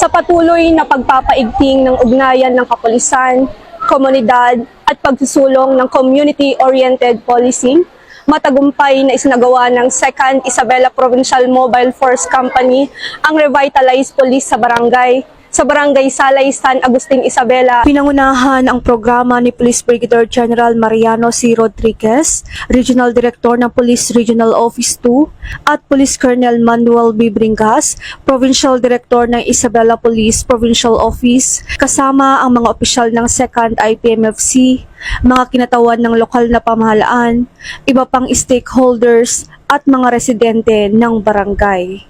Sa patuloy na pagpapaigting ng ugnayan ng kapulisan, komunidad at pagsusulong ng community-oriented policing, matagumpay na isinagawa ng 2nd Isabela Provincial Mobile Force Company ang revitalized police sa Barangay Salay, San Agustin, Isabela. Pinangunahan ang programa ni Police Brigadier General Mariano C. Rodriguez, Regional Director ng Police Regional Office 2, at Police Colonel Manuel B. Bringas, Provincial Director ng Isabela Police Provincial Office, kasama ang mga opisyal ng 2nd IPMFC, mga kinatawan ng lokal na pamahalaan, iba pang stakeholders at mga residente ng barangay.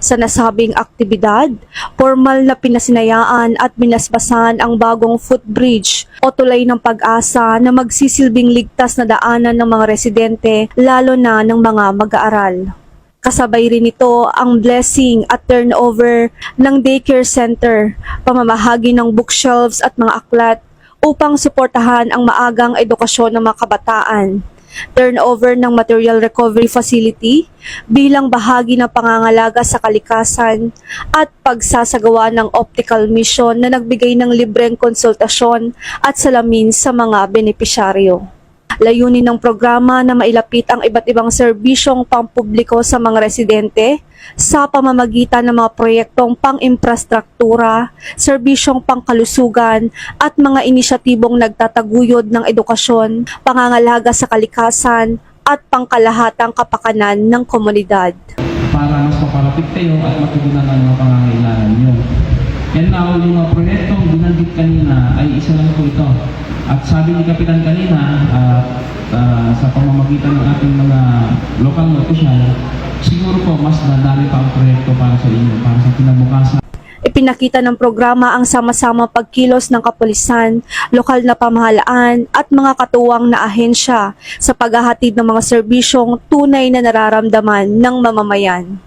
Sa nasabing aktibidad, formal na pinasinayaan at binasbasan ang bagong footbridge o tulay ng pag-asa na magsisilbing ligtas na daanan ng mga residente, lalo na ng mga mag-aaral. Kasabay rin ito ang blessing at turnover ng daycare center, pamamahagi ng bookshelves at mga aklat upang suportahan ang maagang edukasyon ng mga kabataan, turnover ng material recovery facility bilang bahagi ng pangangalaga sa kalikasan at pagsasagawa ng optical mission na nagbigay ng libreng konsultasyon at salamin sa mga benepisyaryo. Layunin ng programa na mailapit ang iba't ibang serbisyong pampubliko sa mga residente sa pamamagitan ng mga proyektong pang-infrastruktura, serbisyong pangkalusugan at mga inisyatibong nagtataguyod ng edukasyon, pangangalaga sa kalikasan at pangkalahatang kapakanan ng komunidad. Para mas mapalapit kayo at matugunan ang mga pangangailangan nyo. And now, yung mga proyektong binanggit kanina ay isa lang po ito. At sabi ni Kapitan kanina, sa pamamagitan ng ating mga lokal na opisyal, siguro po mas nadali pa ang proyekto para sa inyo, para sa kinabukasan. Ipinakita ng programa ang sama-sama pagkilos ng kapulisan, lokal na pamahalaan at mga katuwang na ahensya sa paghahatid ng mga serbisyong tunay na nararamdaman ng mamamayan.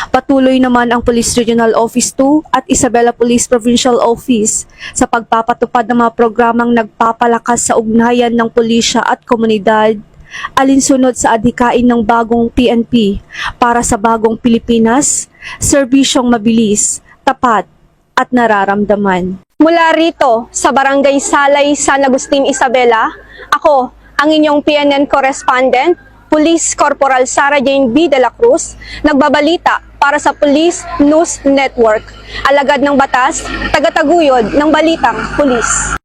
Patuloy naman ang Police Regional Office 2 at Isabela Police Provincial Office sa pagpapatupad ng mga programang nagpapalakas sa ugnayan ng pulisya at komunidad, alinsunod sa adhikain ng bagong PNP para sa bagong Pilipinas, serbisyong mabilis, tapat at nararamdaman. Mula rito sa Barangay Salay, San Agustin, Isabela, ako ang inyong PNN correspondent, Police Corporal Sara Jane B. de la Cruz, nagbabalita para sa Police News Network, alagad ng batas, tagataguyod ng balitang pulis.